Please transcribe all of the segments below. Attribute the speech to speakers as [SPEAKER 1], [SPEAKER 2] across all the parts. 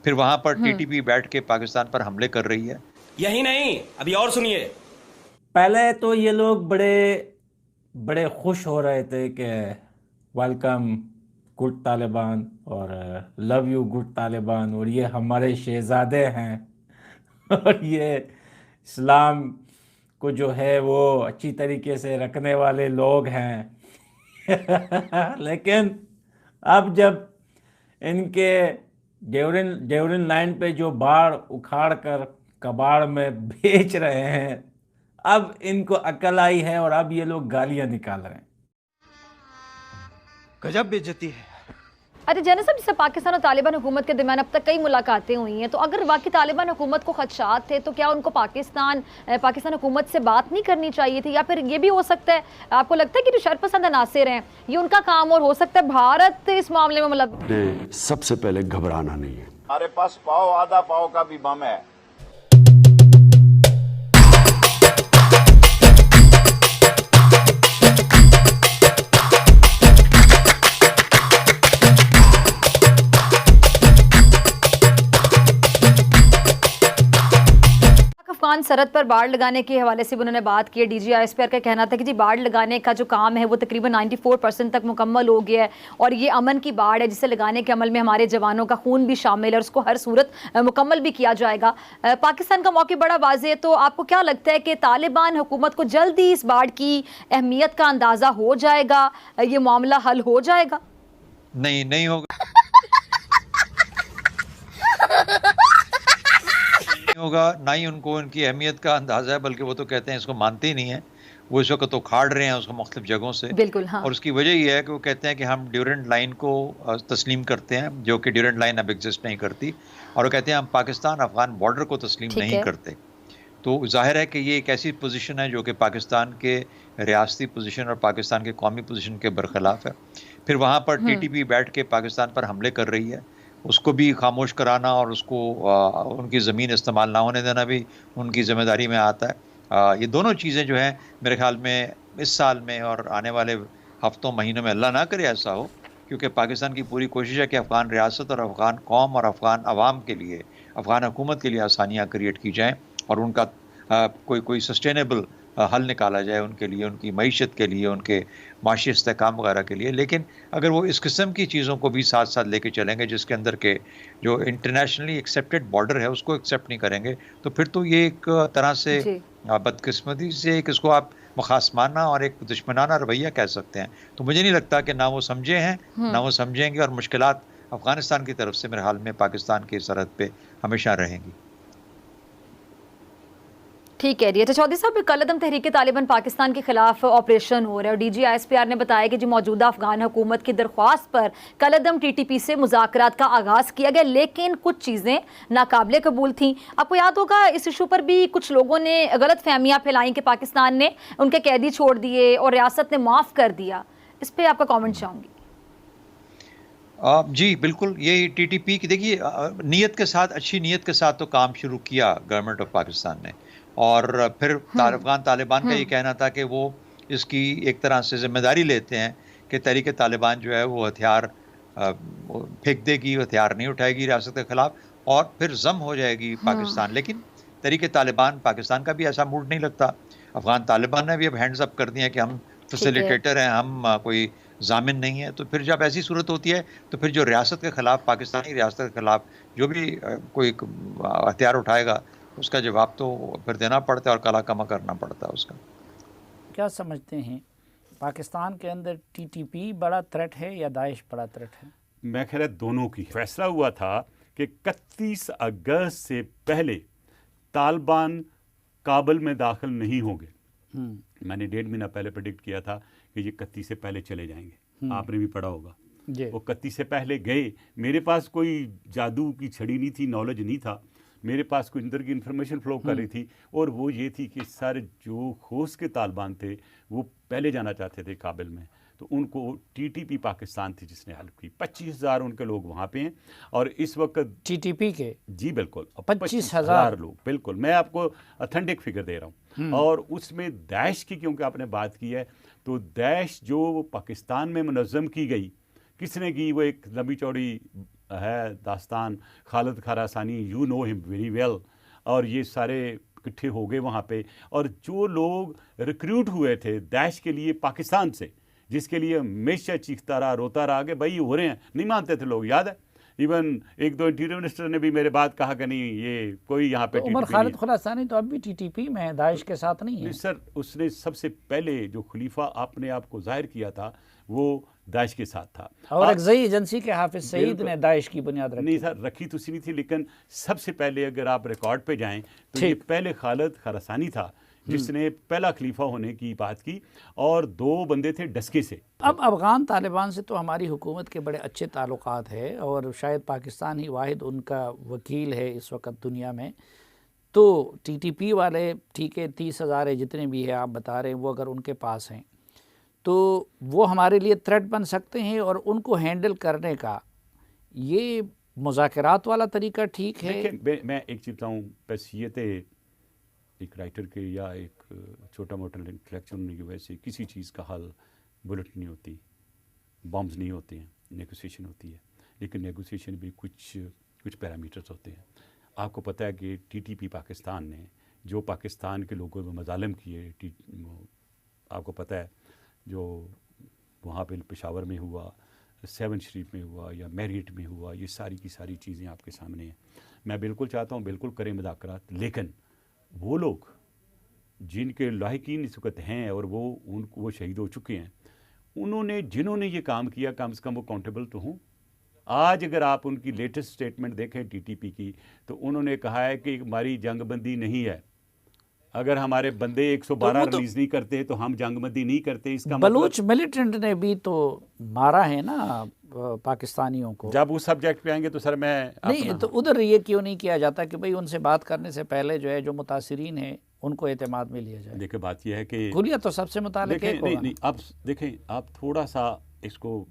[SPEAKER 1] फिर वहां पर टीटीपी बैठ के पाकिस्तान पर हमले कर रही है।
[SPEAKER 2] यही नहीं, अभी और सुनिए।
[SPEAKER 3] पहले तो ये लोग बड़े बड़े खुश हो रहे थे कि वेलकम गुड तालिबान और लव यू गुड तालिबान और ये हमारे शहजादे हैं और ये इस्लाम को जो है वो अच्छी तरीके से रखने वाले लोग हैं लेकिन अब जब इनके डेवरिन लाइन पे जो बाढ़ उखाड़ कर कबाड़ में बेच रहे हैं, अब इनको अकल आई है और अब ये लोग गालियां निकाल रहे हैं।
[SPEAKER 4] गजब बेइज्जती है।
[SPEAKER 5] अच्छा जैन साहब, जैसे पाकिस्तान और तालिबान हुकूमत के दरमियान अब तक कई मुलाकातें हुई हैं, तो अगर वाकई तालिबान हुकूमत को खदशात थे तो क्या उनको पाकिस्तान हुकूमत से बात नहीं करनी चाहिए थी? या फिर ये भी हो सकता है, आपको लगता है कि जो शरपसंद अनासिर हैं ये उनका काम और हो सकता है भारत इस मामले में मतलब
[SPEAKER 6] सबसे पहले घबराना नहीं है।
[SPEAKER 7] हमारे पास पाव आधा पाव का भी बम है।
[SPEAKER 5] अफगान सरहद पर बाड़ लगाने के हवाले से भी उन्होंने बात की है। DGISPR का कहना था कि जी बाड़ लगाने का जो काम है वो तकरीबन 94% तक मुकम्मल हो गया है और ये अमन की बाड़ है जिसे लगाने के अमल में हमारे जवानों का खून भी शामिल है और उसको हर सूरत मुकम्मल भी किया जाएगा। पाकिस्तान का मौक़िफ़ बड़ा वाज़ेह है, तो आपको क्या लगता है कि तालिबान हुकूमत को जल्दी इस बाढ़ की अहमियत का अंदाज़ा हो जाएगा, ये मामला हल हो जाएगा?
[SPEAKER 1] नहीं होगा होगा ना ही उनको उनकी अहमियत का अंदाज़ा है, बल्कि वो तो कहते हैं इसको मानते ही नहीं है। वो इस वक्त तो खाड़ रहे हैं उसको मुख्तलिफ जगहों से।
[SPEAKER 5] बिल्कुल हाँ।
[SPEAKER 1] और उसकी वजह यह है कि वो कहते हैं कि हम ड्यूरेंट लाइन को तस्लीम करते हैं, जो कि ड्यूरेंट लाइन अब एग्जिस्ट नहीं करती, और वो कहते हैं हम पाकिस्तान अफगान बॉर्डर को तस्लीम नहीं करते। तो जाहिर है कि ये एक ऐसी पोजीशन है जो कि पाकिस्तान के रियासती पोजीशन और पाकिस्तान के कौमी पोजीशन के बरखिलाफ है। फिर वहाँ पर टीटीपी बैठ के पाकिस्तान पर हमले कर रही है, उसको भी खामोश कराना और उसको उनकी ज़मीन इस्तेमाल ना होने देना भी उनकी ज़िम्मेदारी में आता है। ये दोनों चीज़ें जो हैं मेरे ख़्याल में इस साल में और आने वाले हफ्तों महीनों में, अल्लाह ना करे ऐसा हो, क्योंकि पाकिस्तान की पूरी कोशिश है कि अफ़गान रियासत और अफ़गान कौम और अफ़गान अवाम के लिए, अफ़गान हुकूमत के लिए आसानियाँ क्रिएट की जाएँ और उनका कोई सस्टेनेबल हल निकाला जाए उनके लिए, उनकी मईशत के लिए, उनके माशी इस्तेहकाम वगैरह के लिए। लेकिन अगर वो इस किस्म की चीज़ों को भी साथ साथ लेके चलेंगे जिसके अंदर के जो इंटरनेशनली एक्सेप्टेड बॉर्डर है उसको एक्सेप्ट नहीं करेंगे, तो फिर तो ये एक तरह से बदकिस्मती से एक इसको आप मुखासमाना और एक दुश्मनाना रवैया कह सकते हैं। तो मुझे नहीं लगता कि ना वो समझे हैं ना वो समझेंगे, और मुश्किलात अफ़गानिस्तान की तरफ से मेरे हाल में पाकिस्तान की सरहद पे हमेशा रहेंगी।
[SPEAKER 5] ठीक है जी। अच्छा चौधरी साहब, कलअदम तहरीक तालिबान पाकिस्तान के खिलाफ ऑपरेशन हो रहा है और DGISPR ने बताया कि जो मौजूदा अफगान हुकूमत की दरख्वास्त पर कलअदम TTP से मुज़ाकरात का आगाज़ किया गया, लेकिन कुछ चीज़ें नाकाबिले कबूल थीं। आपको याद होगा इस इशू पर भी कुछ लोगों ने गलत फहमियाँ फैलाई कि पाकिस्तान ने उनके कैदी छोड़ दिए और रियासत ने माफ़ कर दिया। इस पर आपका कॉमेंट चाहूँगी।
[SPEAKER 1] जी बिल्कुल, ये TTP की देखिए नीयत के साथ, अच्छी नीयत के साथ तो काम शुरू किया गवर्नमेंट ऑफ पाकिस्तान ने, और फिर अफगान तालिबान का ये कहना था कि वो इसकी एक तरह से जिम्मेदारी लेते हैं कि तहरीक तालिबान जो है वो हथियार फेंक देगी, हथियार नहीं उठाएगी रियासत के खिलाफ और फिर जम हो जाएगी पाकिस्तान। लेकिन तहरीक तालिबान पाकिस्तान का भी ऐसा मूड नहीं लगता। अफगान तालिबान ने भी अब हैंड्स अप कर दिए हैं कि हम फैसिलिटेटर हैं, हम कोई जामिन नहीं है। तो फिर जब ऐसी सूरत होती है तो फिर जो रियासत के खिलाफ, पाकिस्तानी रियासत के खिलाफ जो भी कोई हथियार उठाएगा उसका जवाब तो फिर देना पड़ता है और काला कमा करना पड़ता है उसका।
[SPEAKER 8] क्या समझते हैं पाकिस्तान के अंदर TTP बड़ा थ्रेट है या दाइश बड़ा थ्रेट है?
[SPEAKER 6] मैं कह रहा दोनों की। फैसला हुआ था कि 31 अगस्त से पहले तालिबान काबुल में दाखिल नहीं होंगे। मैंने 1.5 महीना पहले प्रेडिक्ट किया था कि ये 31 से पहले चले जाएंगे। आपने भी पढ़ा होगा। वो 31 से पहले गए। मेरे पास कोई जादू की छड़ी नहीं थी, नॉलेज नहीं था, मेरे पास कोई अंदर की इन्फॉर्मेशन फ्लो कर रही थी, और वो ये थी कि सारे जो खोस के तालिबान थे वो पहले जाना चाहते थे काबुल में, तो उनको TTP पाकिस्तान थी जिसने हेल्प की। 25,000 उनके लोग वहाँ पे हैं और इस वक्त
[SPEAKER 8] TTP के
[SPEAKER 6] जी बिल्कुल
[SPEAKER 8] 25,000
[SPEAKER 6] लोग, बिल्कुल मैं आपको ऑथेंटिक फिगर दे रहा हूँ। और उसमें दाइश की क्योंकि आपने बात की है, तो दाइश जो पाकिस्तान में मुनज़्ज़म की गई, किसने की? वो एक लंबी चौड़ी है दास्तान, Khalid Khurasani, you know him very well, और ये सारे इकट्ठे हो गए वहाँ पे। और जो लोग रिक्रूट हुए थे दैश के लिए पाकिस्तान से, जिसके लिए हमेशा चीखता रहा, रोता रहा कि भाई ये हो रहे हैं, नहीं मानते थे लोग, याद है। इवन एक दो इंटीरियर मिनिस्टर ने भी मेरे बात कहा कि नहीं ये कोई यहाँ पे
[SPEAKER 8] तो उमर खालिद खुरासानी तो अब भी टीटीपी में है, दाइश के साथ नहीं है।
[SPEAKER 6] सर, उसने सबसे पहले जो खलीफा अपने आप को जाहिर किया था वो दाइश के साथ था।
[SPEAKER 8] और एक ज़ई एजेंसी के हाफिज सईद ने दाइश की बुनियाद रखी।
[SPEAKER 6] नहीं सर, रखी तो उसी नहीं थी, लेकिन सबसे पहले अगर आप रिकॉर्ड पे जाएं तो ये पहले खालिद खरासानी था जिसने पहला खलीफा होने की बात की, और 2 बंदे थे डस्के से।
[SPEAKER 8] अब अफ़गान तालिबान से तो हमारी हुकूमत के बड़े अच्छे ताल्लुकात है, और शायद पाकिस्तान ही वाहिद उनका वकील है इस वक्त दुनिया में। तो टीटीपी वाले ठीक है, 30,000 है जितने भी है आप बता रहे हैं, वो अगर उनके पास हैं तो वो हमारे लिए थ्रेट बन सकते हैं, और उनको हैंडल करने का ये मुज़ाकरात वाला तरीका ठीक है।
[SPEAKER 6] मैं एक चीज़ बताऊँ, बसीयत एक राइटर के या एक छोटा मोटा इंटेलेक्चुअल होने की वजह से किसी चीज़ का हल बुलेट नहीं होती, बॉम्ब्स नहीं होते हैं, नेगोशिएशन होती है। लेकिन नेगोशिएशन भी कुछ पैरामीटर्स होते हैं। आपको पता है कि टीटीपी पाकिस्तान ने जो पाकिस्तान के लोगों में मजालिम किए, आपको पता है जो वहाँ पे पेशावर में हुआ, 7 शरीफ में हुआ या मैरियट में हुआ, ये सारी की सारी चीज़ें आपके सामने हैं। मैं बिल्कुल चाहता हूँ बिल्कुल करें मुज़ाकरात, लेकिन वो लोग जिनके लाहिकीन इस वक्त हैं और वो शहीद हो चुके हैं, जिन्होंने ये काम किया, कम से कम वो काउंटेबल तो हों। आज अगर आप उनकी लेटेस्ट स्टेटमेंट देखें टीटीपी की, तो उन्होंने कहा है कि हमारी जंगबंदी नहीं है, अगर हमारे बंदे 112 रिलीज नहीं करते तो हम जंगबंदी नहीं करते। इसका
[SPEAKER 8] बलूच मिलिटेंट ने भी तो मारा है ना पाकिस्तानियों को।
[SPEAKER 6] जब उस सब्जेक्ट पे आएंगे तो सर मैं
[SPEAKER 8] नहीं, तो उधर ये क्यों नहीं किया जाता कि भाई उनसे बात करने से पहले जो है जो मुतासिरीन है उनको एतमाद में लिया जाए।
[SPEAKER 6] देखिए बात यह है कि
[SPEAKER 8] गुलिया तो सबसे मुतालिक है।
[SPEAKER 6] नहीं, अब देखें, आप थोड़ा सा इसको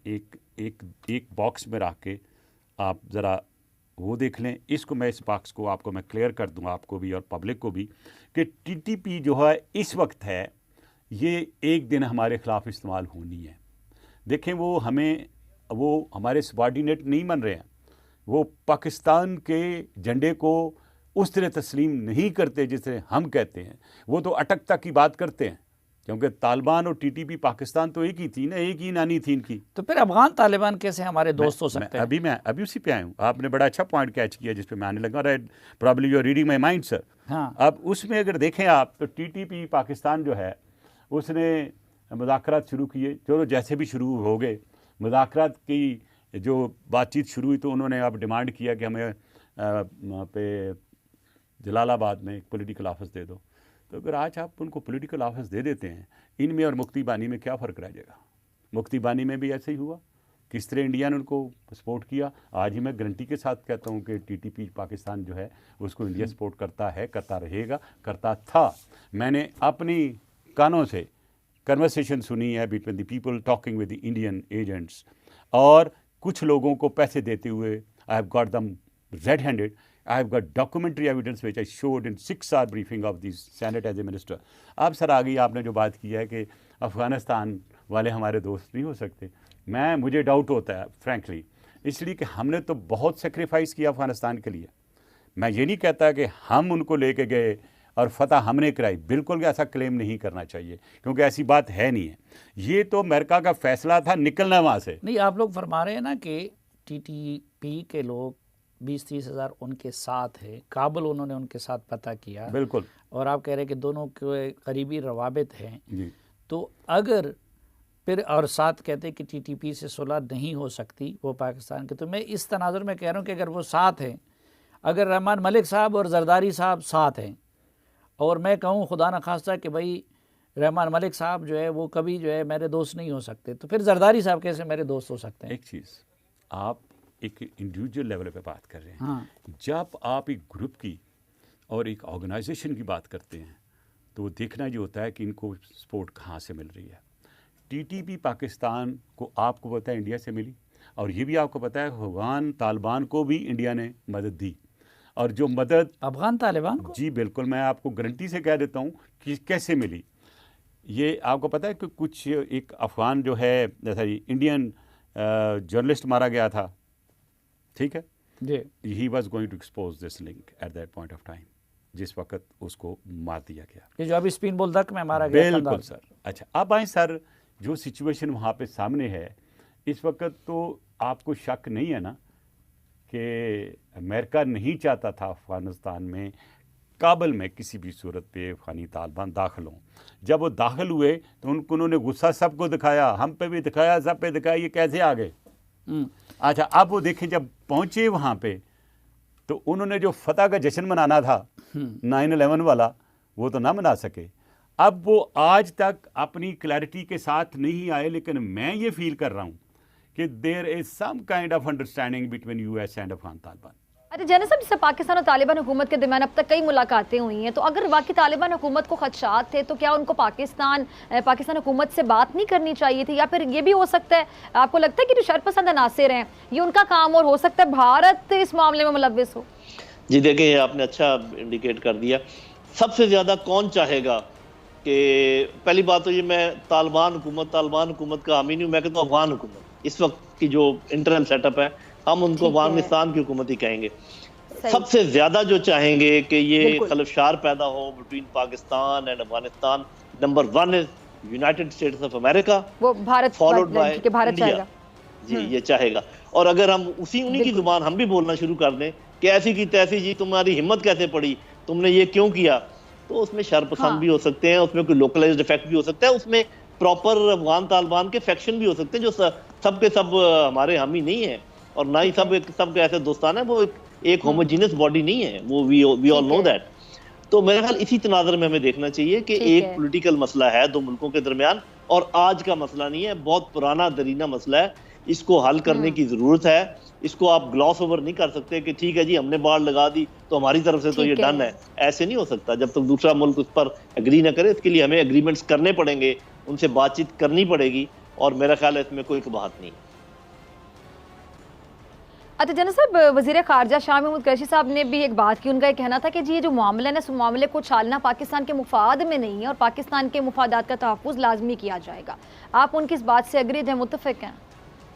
[SPEAKER 6] एक बॉक्स में रख के आप ज़रा वो देख लें। इसको मैं इस बॉक्स को आपको मैं क्लियर कर दूँ, आपको भी और पब्लिक को भी, कि टीटीपी जो है इस वक्त है ये एक दिन हमारे ख़िलाफ़ इस्तेमाल होनी है। देखें वो हमारे सबॉर्डिनेट नहीं बन रहे हैं, वो पाकिस्तान के झंडे को उस तरह तस्लीम नहीं करते जिस तरह हम कहते हैं। वो तो अटकता की बात करते हैं, क्योंकि तालिबान और टीटीपी पाकिस्तान तो एक ही थी ना, एक ही नानी थी इनकी।
[SPEAKER 8] तो फिर अफगान तालिबान कैसे हमारे दोस्त हो सकते हैं?
[SPEAKER 6] मैं अभी उसी पे आया हूँ। आपने बड़ा अच्छा पॉइंट कैच किया जिस पे मैं आने लगा। Right, probably you are reading my mind sir.
[SPEAKER 8] हाँ।
[SPEAKER 6] अब उसमें अगर देखें आप तो टीटीपी पाकिस्तान जो है उसने मुज़ाकरात शुरू किए, चलो जैसे भी शुरू हो गए मुज़ाकरात की जो बातचीत शुरू हुई, तो उन्होंने अब डिमांड किया कि हमें वहाँ पे जलालाबाद में एक पॉलिटिकल ऑफिस दे दो। तो अगर आज आप उनको पॉलिटिकल ऑफिस दे देते हैं, इनमें और मुक्ति बानी में क्या फ़र्क रह जाएगा? मुक्ति बानी में भी ऐसे ही हुआ, किस तरह इंडिया ने उनको सपोर्ट किया। आज ही मैं गारंटी के साथ कहता हूँ कि टीटीपी पाकिस्तान जो है उसको इंडिया सपोर्ट करता है, करता रहेगा, करता था। मैंने अपनी कानों से कन्वर्सेशन सुनी है between the people talking with the Indian agents, और कुछ लोगों को पैसे देते हुए आई हैव गॉट दम red handed. I have got documentary evidence which I showed in 6-hour briefing of the Senate as a minister. अब सर आ गई आपने जो बात की है कि अफ़गानिस्तान वाले हमारे दोस्त नहीं हो सकते। मुझे डाउट होता है फ्रैंकली, इसलिए कि हमने तो बहुत सेक्रीफाइस किया अफ़गानिस्तान के लिए। मैं ये नहीं कहता कि हम उनको लेके गए और फतह हमने कराई, बिल्कुल ऐसा क्लेम नहीं करना चाहिए, क्योंकि ऐसी बात है नहीं है। ये तो अमेरिका का फैसला था निकलना वहाँ से।
[SPEAKER 8] नहीं, आप लोग फरमा रहे हैं ना कि टीटीपी के लोग 20-30 हज़ार उनके साथ है, काबुल उन्होंने उनके साथ पता किया।
[SPEAKER 6] बिल्कुल।
[SPEAKER 8] और आप कह रहे हैं कि दोनों के करीबी रवाबित हैं
[SPEAKER 6] जी।
[SPEAKER 8] तो अगर फिर और साथ कहते हैं कि टीटीपी से सुलह नहीं हो सकती वो पाकिस्तान के, तो मैं इस तनाजुर में कह रहा हूँ कि अगर वो साथ हैं, अगर रहमान मलिक साहब और जरदारी साहब साथ हैं, और मैं कहूँ खुदा न खास्ता कि भाई रहमान मलिक साहब जो है वो कभी जो है मेरे दोस्त नहीं हो सकते, तो फिर जरदारी साहब कैसे मेरे दोस्त हो सकते हैं?
[SPEAKER 6] एक चीज़, आप एक इंडिविजुअल लेवल पे बात कर रहे हैं।
[SPEAKER 8] हाँ।
[SPEAKER 6] जब आप एक ग्रुप की और एक ऑर्गेनाइजेशन की बात करते हैं तो देखना ये होता है कि इनको सपोर्ट कहाँ से मिल रही है। टीटीपी पाकिस्तान को आपको पता है इंडिया से मिली, और ये भी आपको पता है अफगान तालिबान को भी इंडिया ने मदद दी, और जो मदद
[SPEAKER 8] अफगान तालिबान को,
[SPEAKER 6] जी बिल्कुल, मैं आपको गारंटी से कह देता हूँ कि कैसे मिली। ये आपको पता है कि कुछ एक अफगान जो है जैसा इंडियन जर्नलिस्ट मारा गया था, ठीक है
[SPEAKER 8] जी,
[SPEAKER 6] he was going to expose this link at that point of time, जिस वक्त उसको मार दिया गया।
[SPEAKER 8] ये जो अभी स्पिन बॉल धक में मारा गया
[SPEAKER 6] बिल्कुल
[SPEAKER 8] कंधार।
[SPEAKER 6] सर। अच्छा, अब आए सर, जो सिचुएशन वहाँ पे सामने है इस वक्त, तो आपको शक नहीं है ना कि अमेरिका नहीं चाहता था अफ़गानिस्तान में, काबल में किसी भी सूरत पे अफ़गानी तालिबान दाखिल हों। जब वो दाखिल हुए तो उन्होंने गुस्सा सबको दिखाया, हम पे भी दिखाया, सब पे दिखाया, ये कैसे आ गए। अच्छा, अब वो देखें जब पहुँचे वहाँ पे तो उन्होंने जो फतह का जश्न मनाना था 9/11 वाला, वो तो ना मना सके। अब वो आज तक अपनी क्लैरिटी के साथ नहीं आए, लेकिन मैं ये फील कर रहा हूँ कि there is some kind of understanding between US and Afghan Taliban.
[SPEAKER 5] अच्छा जैन साहब, जैसे पाकिस्तान और तालिबान हुकूमत के दरमियान अब तक कई मुलाकातें हुई हैं, तो अगर वाकई तालिबान हुकूमत को खदशात थे तो क्या उनको पाकिस्तान हुकूमत से बात नहीं करनी चाहिए थी? या फिर ये भी हो सकता है, आपको लगता है कि जो शरपसंद अनासिर हैं ये उनका काम, और हो सकता है भारत इस मामले में मुलव्विस हो?
[SPEAKER 4] जी देखिए, आपने अच्छा इंडिकेट कर दिया। सबसे ज़्यादा कौन चाहेगा कि, पहली बात तो ये, मैं तालिबान हुकूमत का हामी नहीं हूँ, मैं कहता हूँ अफगान हुकूमत। इस वक्त की जो इंटरनल सेटअप है, हम उनको अफगानिस्तान की हुकूमत ही कहेंगे। सबसे ज़्यादा जो चाहेंगे कि ये खलफशार पैदा हो between Pakistan and Afghanistan, number 1 is United States of America,
[SPEAKER 5] वो Bharat,
[SPEAKER 4] followed by
[SPEAKER 5] Bharat
[SPEAKER 4] India.
[SPEAKER 5] चाहेगा।
[SPEAKER 4] जी, ये चाहेगा। और अगर हम उन्हीं की जुबान हम भी बोलना शुरू कर दें कि ऐसी की तैसी, जी तुम्हारी हिम्मत कैसे पड़ी, तुमने ये क्यों किया, तो उसमें शरपसंद भी हो सकते हैं, उसमें कोई लोकलाइज्ड इफेक्ट भी हो सकता है, उसमें प्रॉपर अफगान तालिबान के फैक्शन भी हो सकते हैं जो सब के सब हमारे हामी नहीं है, और ना ही सब के ऐसे दोस्तान है, वो एक होमोजीनियस बॉडी नहीं है, वो वी ऑल नो दैट। तो मेरे ख्याल इसी तनाज़ुर में हमें देखना चाहिए कि एक पॉलिटिकल मसला है दो मुल्कों के दरमियान, और आज का मसला नहीं है, बहुत पुराना दरीना मसला है, इसको हल करने की जरूरत है। इसको आप ग्लॉस ओवर नहीं कर सकते कि ठीक है जी हमने बाढ़ लगा दी तो हमारी तरफ से तो ये डन है, ऐसे नहीं हो सकता जब तक दूसरा मुल्क उस पर एग्री ना करे। इसके लिए हमें एग्रीमेंट्स करने पड़ेंगे, उनसे बातचीत करनी पड़ेगी, और मेरा ख्याल है इसमें कोई बात नहीं।
[SPEAKER 5] अच्छा जनाब साहब, वज़ीर ख़ारजा शाह महमूद कुरैशी साहब ने भी एक बात की, उनका ये कहना था कि जी ये जो मामला है ना, इस मामले को छालना पाकिस्तान के मुफाद में नहीं है और पाकिस्तान के मुफादात का तहफ़्फ़ुज़ लाजमी किया जाएगा। आप उनकी इस बात से एग्रीड हैं, मुत्तफ़िक हैं?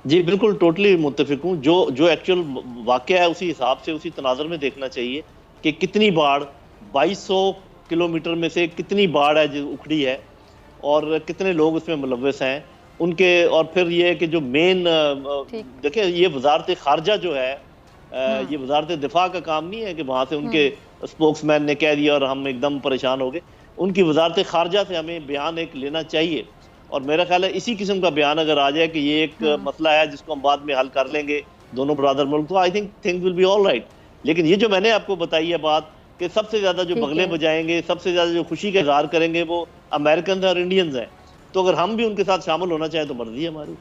[SPEAKER 4] जी बिल्कुल, टोटली मुत्तफिक हूँ। जो एक्चुअल वाक़या है उसी हिसाब से, उसी तनाज़ुर में देखना चाहिए कि कितनी बाढ़, 2200 किलोमीटर में से कितनी बाढ़ है जो उखड़ी है, और कितने लोग उसमें मुलव्वस हैं उनके। और फिर ये है कि जो मेन, देखिए ये वजारत ख़ारजा जो है, ये वजारत दिफा का काम नहीं है कि वहाँ से उनके स्पोक्समैन ने कह दिया और हम एकदम परेशान हो गए। उनकी वजारत ख़ारजा से हमें बयान एक लेना चाहिए, और मेरा ख्याल है इसी किस्म का बयान अगर आ जाए कि ये एक मसला है जिसको हम बाद में हल कर लेंगे दोनों ब्रदर मुल्क, तो I think things will be all right. लेकिन ये जो मैंने आपको बताई है बात कि सबसे ज़्यादा जो बगले बजाएंगे, सबसे ज़्यादा जो खुशी का इजहार करेंगे वो अमेरिकन और इंडियंस हैं, तो अगर हम भी उनके साथ शामिल होना चाहें तो मर्जी है हमारी।